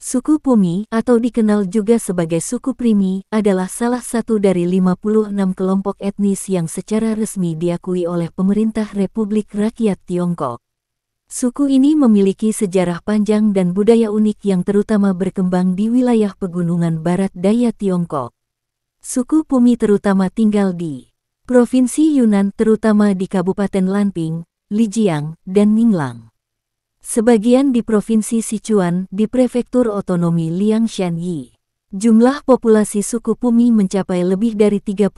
Suku Pumi, atau dikenal juga sebagai suku Primi, adalah salah satu dari 56 kelompok etnis yang secara resmi diakui oleh pemerintah Republik Rakyat Tiongkok. Suku ini memiliki sejarah panjang dan budaya unik yang terutama berkembang di wilayah pegunungan barat daya Tiongkok. Suku Pumi terutama tinggal di Provinsi Yunnan, terutama di Kabupaten Lanping, Lijiang, dan Ninglang. Sebagian di Provinsi Sichuan di Prefektur Otonomi Liangshan-yi. Jumlah populasi suku Pumi mencapai lebih dari 30.000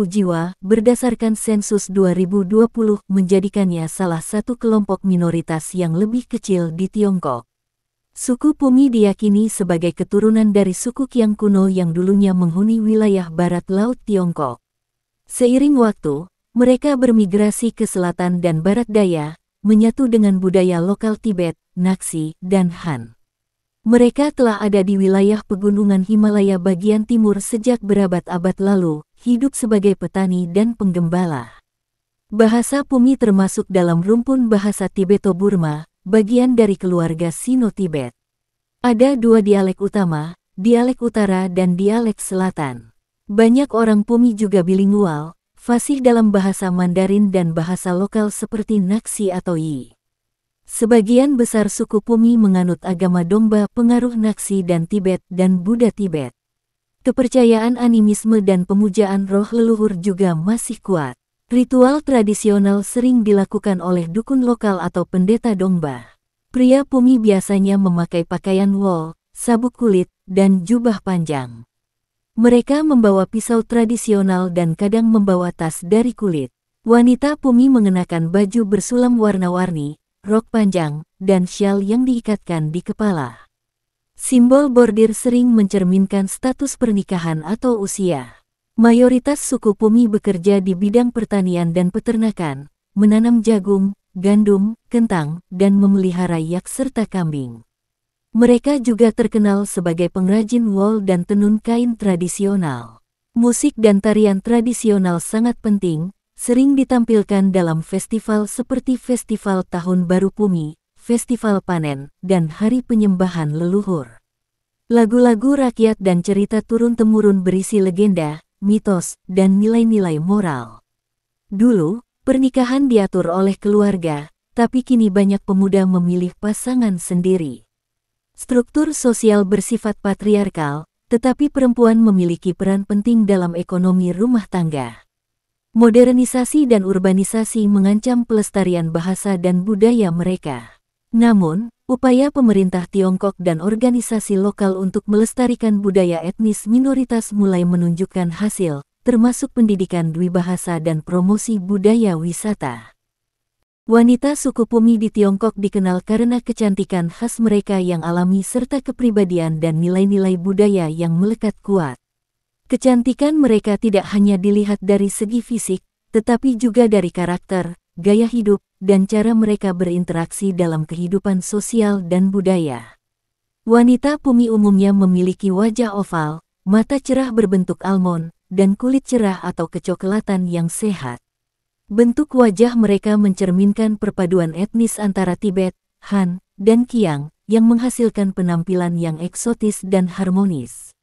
jiwa, berdasarkan sensus 2020 menjadikannya salah satu kelompok minoritas yang lebih kecil di Tiongkok. Suku Pumi diyakini sebagai keturunan dari suku Qiang kuno yang dulunya menghuni wilayah barat laut Tiongkok. Seiring waktu, mereka bermigrasi ke selatan dan barat daya, menyatu dengan budaya lokal Tibet, Naxi, dan Han. Mereka telah ada di wilayah pegunungan Himalaya bagian timur sejak berabad-abad lalu, hidup sebagai petani dan penggembala. Bahasa Pumi termasuk dalam rumpun bahasa Tibeto-Burma, bagian dari keluarga Sino-Tibet. Ada dua dialek utama, dialek utara dan dialek selatan. Banyak orang Pumi juga bilingual, fasih dalam bahasa Mandarin dan bahasa lokal seperti Naxi atau Yi. Sebagian besar suku Pumi menganut agama Dongba pengaruh Naxi dan Tibet dan Buddha Tibet. Kepercayaan animisme dan pemujaan roh leluhur juga masih kuat. Ritual tradisional sering dilakukan oleh dukun lokal atau pendeta Dongba. Pria Pumi biasanya memakai pakaian wol, sabuk kulit, dan jubah panjang. Mereka membawa pisau tradisional dan kadang membawa tas dari kulit. Wanita Pumi mengenakan baju bersulam warna-warni, rok panjang, dan syal yang diikatkan di kepala. Simbol bordir sering mencerminkan status pernikahan atau usia. Mayoritas suku Pumi bekerja di bidang pertanian dan peternakan, menanam jagung, gandum, kentang, dan memelihara yak serta kambing. Mereka juga terkenal sebagai pengrajin wol dan tenun kain tradisional. Musik dan tarian tradisional sangat penting, sering ditampilkan dalam festival seperti Festival Tahun Baru Pumi, Festival Panen, dan Hari Penyembahan Leluhur. Lagu-lagu rakyat dan cerita turun-temurun berisi legenda, mitos, dan nilai-nilai moral. Dulu, pernikahan diatur oleh keluarga, tapi kini banyak pemuda memilih pasangan sendiri. Struktur sosial bersifat patriarkal, tetapi perempuan memiliki peran penting dalam ekonomi rumah tangga. Modernisasi dan urbanisasi mengancam pelestarian bahasa dan budaya mereka. Namun, upaya pemerintah Tiongkok dan organisasi lokal untuk melestarikan budaya etnis minoritas mulai menunjukkan hasil, termasuk pendidikan dwibahasa dan promosi budaya wisata. Wanita suku Pumi di Tiongkok dikenal karena kecantikan khas mereka yang alami serta kepribadian dan nilai-nilai budaya yang melekat kuat. Kecantikan mereka tidak hanya dilihat dari segi fisik, tetapi juga dari karakter, gaya hidup, dan cara mereka berinteraksi dalam kehidupan sosial dan budaya. Wanita Pumi umumnya memiliki wajah oval, mata cerah berbentuk almond, dan kulit cerah atau kecoklatan yang sehat. Bentuk wajah mereka mencerminkan perpaduan etnis antara Tibet, Han, dan Qiang, yang menghasilkan penampilan yang eksotis dan harmonis.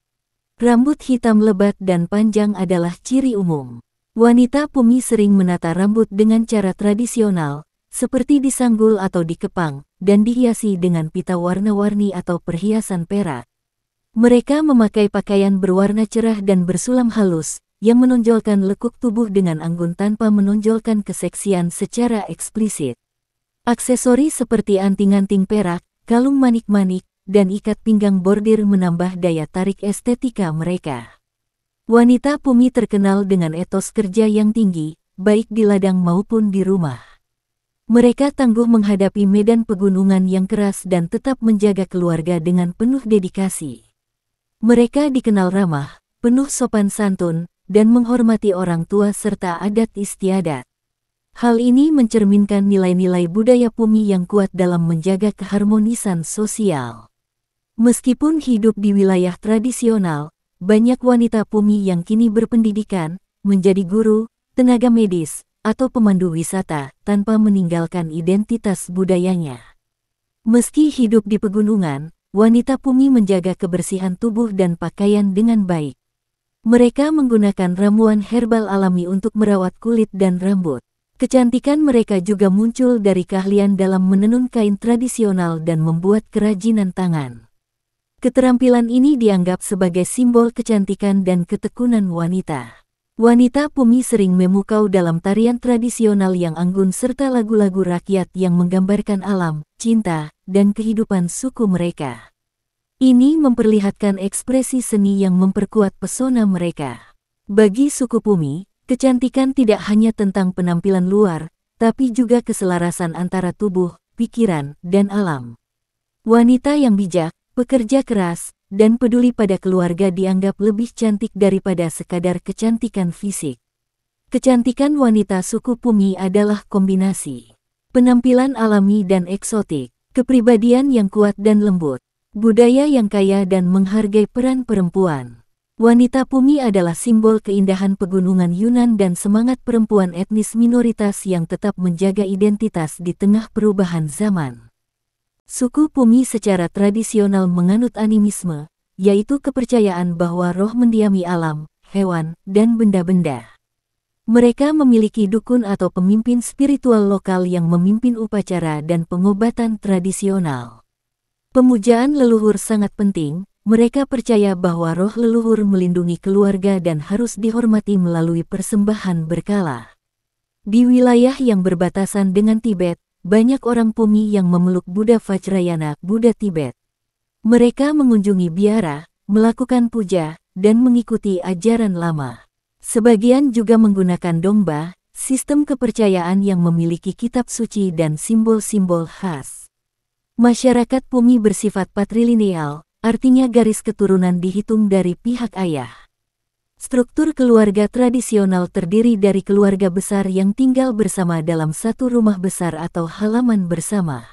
Rambut hitam lebat dan panjang adalah ciri umum. Wanita Pumi sering menata rambut dengan cara tradisional, seperti disanggul atau dikepang, dan dihiasi dengan pita warna-warni atau perhiasan perak. Mereka memakai pakaian berwarna cerah dan bersulam halus, yang menonjolkan lekuk tubuh dengan anggun tanpa menonjolkan keseksian secara eksplisit. Aksesori seperti anting-anting perak, kalung manik-manik, dan ikat pinggang bordir menambah daya tarik estetika mereka. Wanita Pumi terkenal dengan etos kerja yang tinggi, baik di ladang maupun di rumah. Mereka tangguh menghadapi medan pegunungan yang keras dan tetap menjaga keluarga dengan penuh dedikasi. Mereka dikenal ramah, penuh sopan santun, dan menghormati orang tua serta adat istiadat. Hal ini mencerminkan nilai-nilai budaya Pumi yang kuat dalam menjaga keharmonisan sosial. Meskipun hidup di wilayah tradisional, banyak wanita Pumi yang kini berpendidikan, menjadi guru, tenaga medis, atau pemandu wisata, tanpa meninggalkan identitas budayanya. Meski hidup di pegunungan, wanita Pumi menjaga kebersihan tubuh dan pakaian dengan baik. Mereka menggunakan ramuan herbal alami untuk merawat kulit dan rambut. Kecantikan mereka juga muncul dari keahlian dalam menenun kain tradisional dan membuat kerajinan tangan. Keterampilan ini dianggap sebagai simbol kecantikan dan ketekunan wanita. Wanita Pumi sering memukau dalam tarian tradisional yang anggun serta lagu-lagu rakyat yang menggambarkan alam, cinta, dan kehidupan suku mereka. Ini memperlihatkan ekspresi seni yang memperkuat pesona mereka. Bagi suku Pumi, kecantikan tidak hanya tentang penampilan luar, tapi juga keselarasan antara tubuh, pikiran, dan alam. Wanita yang bijak, pekerja keras, dan peduli pada keluarga dianggap lebih cantik daripada sekadar kecantikan fisik. Kecantikan wanita suku Pumi adalah kombinasi penampilan alami dan eksotik, kepribadian yang kuat dan lembut, budaya yang kaya dan menghargai peran perempuan. Wanita Pumi adalah simbol keindahan pegunungan Yunan dan semangat perempuan etnis minoritas yang tetap menjaga identitas di tengah perubahan zaman. Suku Pumi secara tradisional menganut animisme, yaitu kepercayaan bahwa roh mendiami alam, hewan, dan benda-benda. Mereka memiliki dukun atau pemimpin spiritual lokal yang memimpin upacara dan pengobatan tradisional. Pemujaan leluhur sangat penting, mereka percaya bahwa roh leluhur melindungi keluarga dan harus dihormati melalui persembahan berkala. Di wilayah yang berbatasan dengan Tibet, banyak orang Pumi yang memeluk Buddha Vajrayana, Buddha Tibet. Mereka mengunjungi biara, melakukan puja, dan mengikuti ajaran lama. Sebagian juga menggunakan dongba, sistem kepercayaan yang memiliki kitab suci dan simbol-simbol khas. Masyarakat Pumi bersifat patrilineal, artinya garis keturunan dihitung dari pihak ayah. Struktur keluarga tradisional terdiri dari keluarga besar yang tinggal bersama dalam satu rumah besar atau halaman bersama.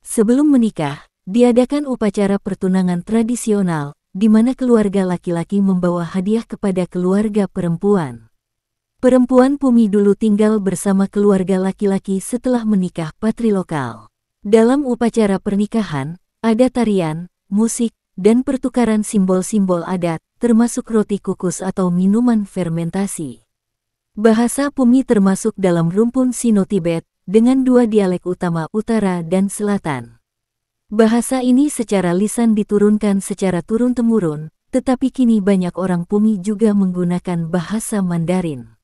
Sebelum menikah, diadakan upacara pertunangan tradisional, di mana keluarga laki-laki membawa hadiah kepada keluarga perempuan. Perempuan Pumi dulu tinggal bersama keluarga laki-laki setelah menikah patrilokal. Dalam upacara pernikahan, ada tarian, musik, dan pertukaran simbol-simbol adat, termasuk roti kukus atau minuman fermentasi. Bahasa Pumi termasuk dalam rumpun Sino-Tibet, dengan dua dialek utama utara dan selatan. Bahasa ini secara lisan diturunkan secara turun-temurun, tetapi kini banyak orang Pumi juga menggunakan bahasa Mandarin.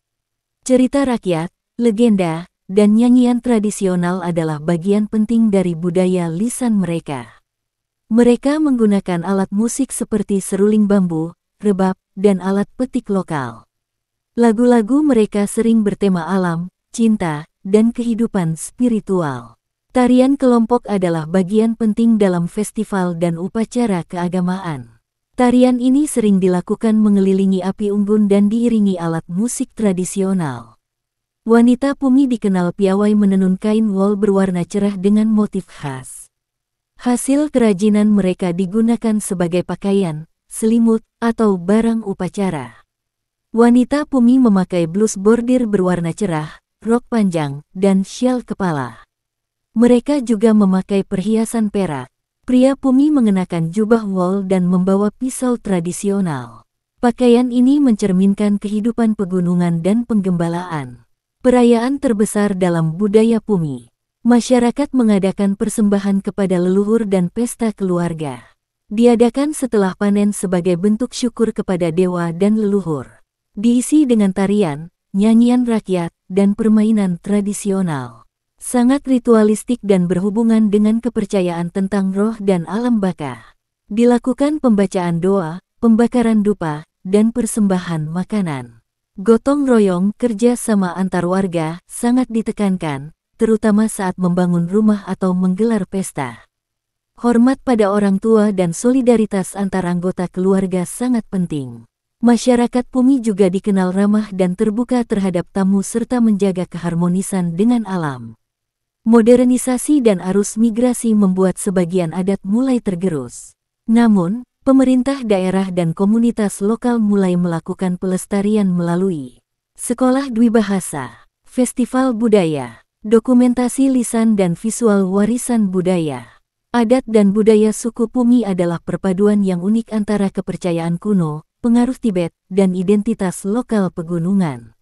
Cerita rakyat, legenda, dan nyanyian tradisional adalah bagian penting dari budaya lisan mereka. Mereka menggunakan alat musik seperti seruling bambu, rebab, dan alat petik lokal. Lagu-lagu mereka sering bertema alam, cinta, dan kehidupan spiritual. Tarian kelompok adalah bagian penting dalam festival dan upacara keagamaan. Tarian ini sering dilakukan mengelilingi api unggun dan diiringi alat musik tradisional. Wanita Pumi dikenal piawai menenun kain wol berwarna cerah dengan motif khas. Hasil kerajinan mereka digunakan sebagai pakaian, selimut, atau barang upacara. Wanita Pumi memakai blus bordir berwarna cerah, rok panjang, dan syal kepala. Mereka juga memakai perhiasan perak. Pria Pumi mengenakan jubah wol dan membawa pisau tradisional. Pakaian ini mencerminkan kehidupan pegunungan dan penggembalaan. Perayaan terbesar dalam budaya Pumi. Masyarakat mengadakan persembahan kepada leluhur dan pesta keluarga. Diadakan setelah panen sebagai bentuk syukur kepada dewa dan leluhur. Diisi dengan tarian, nyanyian rakyat, dan permainan tradisional. Sangat ritualistik dan berhubungan dengan kepercayaan tentang roh dan alam baka. Dilakukan pembacaan doa, pembakaran dupa, dan persembahan makanan. Gotong royong kerja sama antar warga sangat ditekankan, terutama saat membangun rumah atau menggelar pesta. Hormat pada orang tua dan solidaritas antar anggota keluarga sangat penting. Masyarakat Pumi juga dikenal ramah dan terbuka terhadap tamu serta menjaga keharmonisan dengan alam. Modernisasi dan arus migrasi membuat sebagian adat mulai tergerus. Namun, pemerintah daerah dan komunitas lokal mulai melakukan pelestarian melalui sekolah dwibahasa, festival budaya, dokumentasi lisan dan visual warisan budaya. Adat dan budaya suku Pumi adalah perpaduan yang unik antara kepercayaan kuno, pengaruh Tibet, dan identitas lokal pegunungan.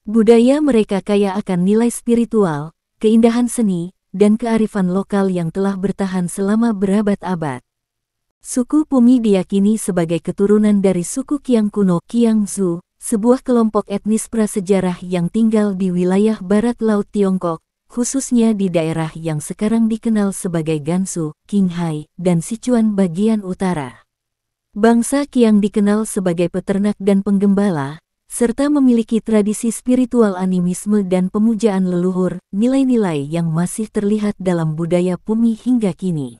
Budaya mereka kaya akan nilai spiritual, keindahan seni, dan kearifan lokal yang telah bertahan selama berabad-abad. Suku Pumi diyakini sebagai keturunan dari suku Qiang kuno Qiangzu, sebuah kelompok etnis prasejarah yang tinggal di wilayah barat laut Tiongkok, khususnya di daerah yang sekarang dikenal sebagai Gansu, Qinghai, dan Sichuan bagian utara. Bangsa Qiang dikenal sebagai peternak dan penggembala, serta memiliki tradisi spiritual animisme dan pemujaan leluhur, nilai-nilai yang masih terlihat dalam budaya Pumi hingga kini.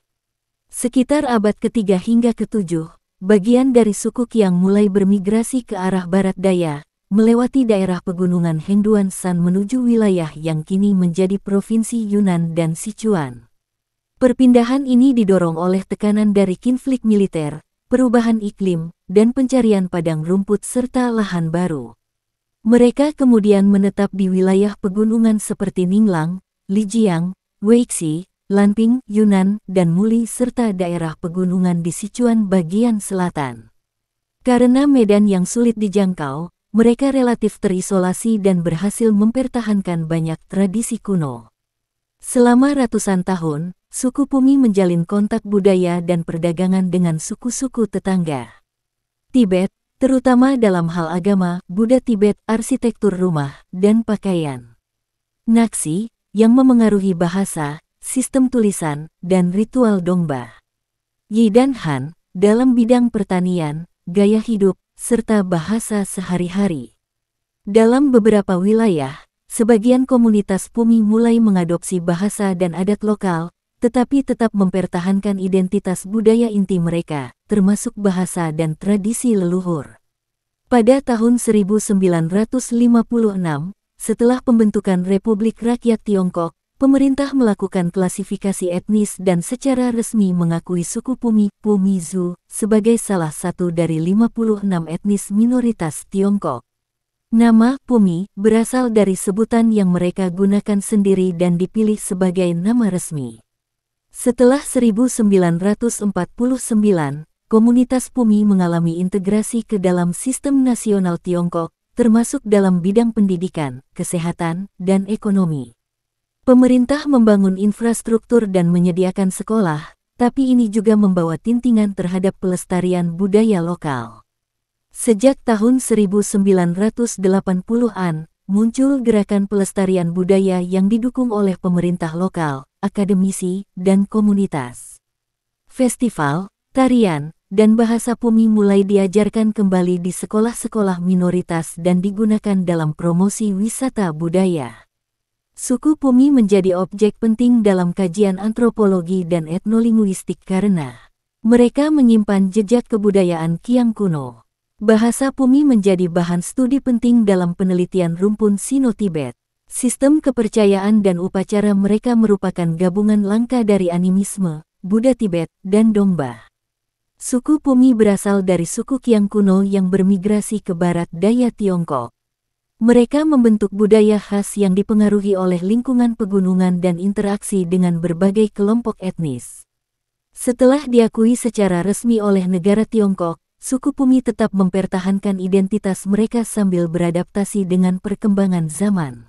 Sekitar abad ke-3 hingga ke-7, bagian dari suku Qiang mulai bermigrasi ke arah barat daya, melewati daerah pegunungan Henduan Shan menuju wilayah yang kini menjadi Provinsi Yunnan dan Sichuan. Perpindahan ini didorong oleh tekanan dari konflik militer, perubahan iklim, dan pencarian padang rumput serta lahan baru. Mereka kemudian menetap di wilayah pegunungan seperti Ninglang, Lijiang, Weixi, Lanping, Yunnan, dan Muli serta daerah pegunungan di Sichuan bagian selatan. Karena medan yang sulit dijangkau, mereka relatif terisolasi dan berhasil mempertahankan banyak tradisi kuno. Selama ratusan tahun, suku Pumi menjalin kontak budaya dan perdagangan dengan suku-suku tetangga. Tibet, terutama dalam hal agama, Buddha Tibet, arsitektur rumah, dan pakaian. Naxi, yang memengaruhi bahasa, sistem tulisan, dan ritual Dongba. Yi dan Han, dalam bidang pertanian, gaya hidup, serta bahasa sehari-hari. Dalam beberapa wilayah, sebagian komunitas Pumi mulai mengadopsi bahasa dan adat lokal, tetapi tetap mempertahankan identitas budaya inti mereka, termasuk bahasa dan tradisi leluhur. Pada tahun 1956, setelah pembentukan Republik Rakyat Tiongkok, pemerintah melakukan klasifikasi etnis dan secara resmi mengakui suku Pumi, Pumizu, sebagai salah satu dari 56 etnis minoritas Tiongkok. Nama Pumi berasal dari sebutan yang mereka gunakan sendiri dan dipilih sebagai nama resmi. Setelah 1949, komunitas Pumi mengalami integrasi ke dalam sistem nasional Tiongkok, termasuk dalam bidang pendidikan, kesehatan, dan ekonomi. Pemerintah membangun infrastruktur dan menyediakan sekolah, tapi ini juga membawa tintingan terhadap pelestarian budaya lokal. Sejak tahun 1980-an, muncul gerakan pelestarian budaya yang didukung oleh pemerintah lokal, akademisi, dan komunitas. Festival, tarian, dan bahasa Pumi mulai diajarkan kembali di sekolah-sekolah minoritas dan digunakan dalam promosi wisata budaya. Suku Pumi menjadi objek penting dalam kajian antropologi dan etnolinguistik karena mereka menyimpan jejak kebudayaan Qiang kuno. Bahasa Pumi menjadi bahan studi penting dalam penelitian rumpun Sino-Tibet. Sistem kepercayaan dan upacara mereka merupakan gabungan langka dari animisme, Buddha Tibet, dan Dongba. Suku Pumi berasal dari suku Qiang kuno yang bermigrasi ke barat daya Tiongkok. Mereka membentuk budaya khas yang dipengaruhi oleh lingkungan pegunungan dan interaksi dengan berbagai kelompok etnis. Setelah diakui secara resmi oleh negara Tiongkok, suku Pumi tetap mempertahankan identitas mereka sambil beradaptasi dengan perkembangan zaman.